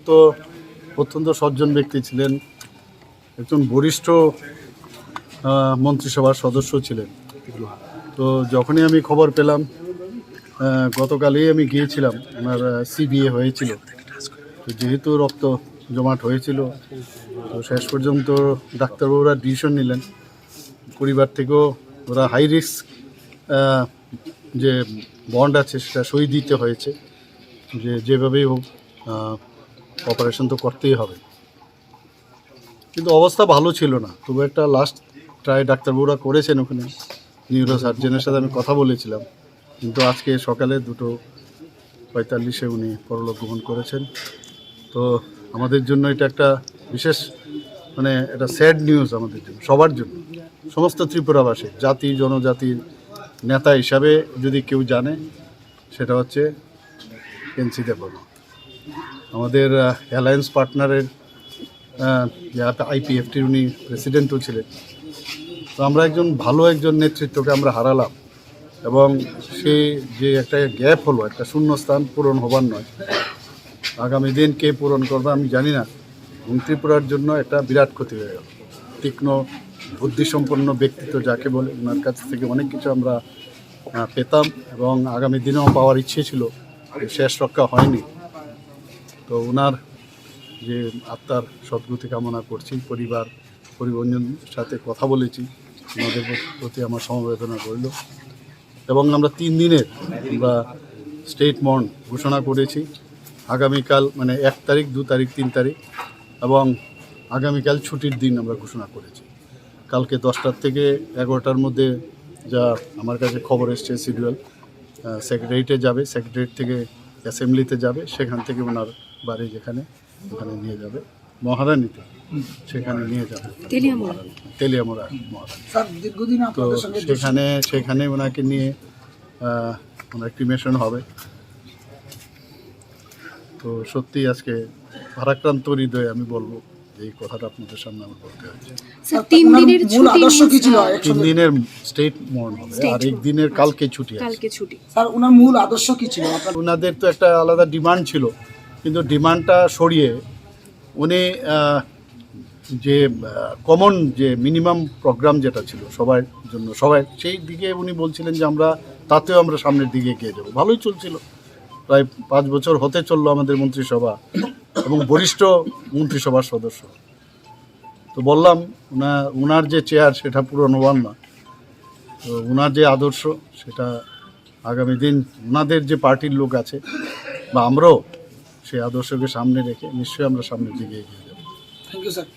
তো অত্যন্ত সজ্জন ব্যক্তি ছিলেন, একজন বরিষ্ঠ মন্ত্রিসভার সদস্য ছিলেন। তো যখনই আমি খবর পেলাম, গতকালই আমি গিয়েছিলাম, ওনার সিবিএ হয়েছিল। তো যেহেতু রক্ত জমাট হয়েছিল, তো শেষ পর্যন্ত ডাক্তারবাবুরা ডিসিশন নিলেন, পরিবার থেকেও ওরা হাই রিস্ক যে বন্ড আছে সেটা সই দিতে হয়েছে, যেভাবেই হোক অপারেশন তো করতেই হবে। কিন্তু অবস্থা ভালো ছিল না, তবু একটা লাস্ট ট্রাই ডাক্তারবাবুরা করেছেন। ওখানে নিউরো সার্জনের সাথে আমি কথা বলেছিলাম, কিন্তু আজকে সকালে 2:45 উনি পরলোক গমন করেছেন। তো আমাদের জন্য এটা একটা বিশেষ এটা স্যাড নিউজ আমাদের জন্য, সবার জন্য, সমস্ত ত্রিপুরাবাসী, জাতি জনজাতির নেতা হিসাবে যদি কেউ জানে সেটা হচ্ছে এনসি দেববর্মা। আমাদের অ্যালায়েন্স পার্টনারের আইপিএফটির উনি প্রেসিডেন্টও ছিলেন। তো আমরা একজন নেতৃত্বকে আমরা হারালাম, এবং সে যে একটা গ্যাপ হলো, একটা শূন্যস্থান পূরণ হবার নয়। আগামী দিন কে পূরণ করবে আমি জানি না, এবং ত্রিপুরার জন্য একটা বিরাট ক্ষতি হয়ে গেল। তীক্ষ্ণ বুদ্ধিসম্পন্ন ব্যক্তিত্ব যাকে বলে, ওনার কাছ থেকে অনেক কিছু আমরা পেতাম, এবং আগামী দিনেও পাওয়ার ইচ্ছে ছিল, শেষ রক্ষা হয়নি। তো ওনার যে আত্মার সদ্গতি কামনা করছি। পরিবহনের সাথে কথা বলেছি, ওনাদের প্রতি আমার সমবেদনা রইল, এবং আমরা 3 দিনের আমরা স্টেট মর্ন ঘোষণা করেছি। আগামীকাল 1 তারিখ, 2 তারিখ, 3 তারিখ, এবং আগামীকাল ছুটির দিন আমরা ঘোষণা করেছি। কালকে 10টার থেকে 11টার মধ্যে যা আমার কাছে খবর এসছে, শিডিউল সেক্রেটারিয়েটে যাবে, সেক্রেটারিয়েট থেকে অ্যাসেম্বলিতে যাবে, সেখান থেকে ওনার বাড়ি যেখানে ওখানে নিয়ে যাবে, মহারানীতে, সেখানে নিয়ে যাবে তেলিয়ামোড়া মহারানী। তো সেখানে ওনাকে নিয়ে ওনার ক্রিমেশন হবে। তো সত্যি আজকে ভারাক্রান্ত হৃদয়ে আমি বলবো এই কথাটা আপনাদের সামনে আমার বলতে হয়েছে। 3 দিনের স্টেট মর্ন হবে, আর 1 দিনের কালকে ছুটি আছে। স্যার, ওনার মূল আদর্শ কি ছিল? ওনাদের তো একটা আলাদা ডিমান্ড ছিল, কিন্তু ডিমান্ডটা সরিয়ে উনি যে কমন যে মিনিমাম প্রোগ্রাম যেটা ছিল সবার জন্য, সেই দিকে উনি বলছিলেন যে তাতেও আমরা সামনের দিকে এগিয়ে যাবো। ভালোই চলছিল, প্রায় 5 বছর হতে চললো আমাদের মন্ত্রিসভা, এবং বরিষ্ঠ মন্ত্রিসভার সদস্য। তো বললাম, ওনার যে চেয়ার সেটা পূরণ হওয়ার না, তো ওনার যে আদর্শ সেটা আগামী দিন ওনাদের যে পার্টির লোক আছে বা আমরাও সেই আদর্শকে সামনে রেখে নিশ্চয়ই আমরা সামনের দিকে এগিয়ে যাব। Thank you sir.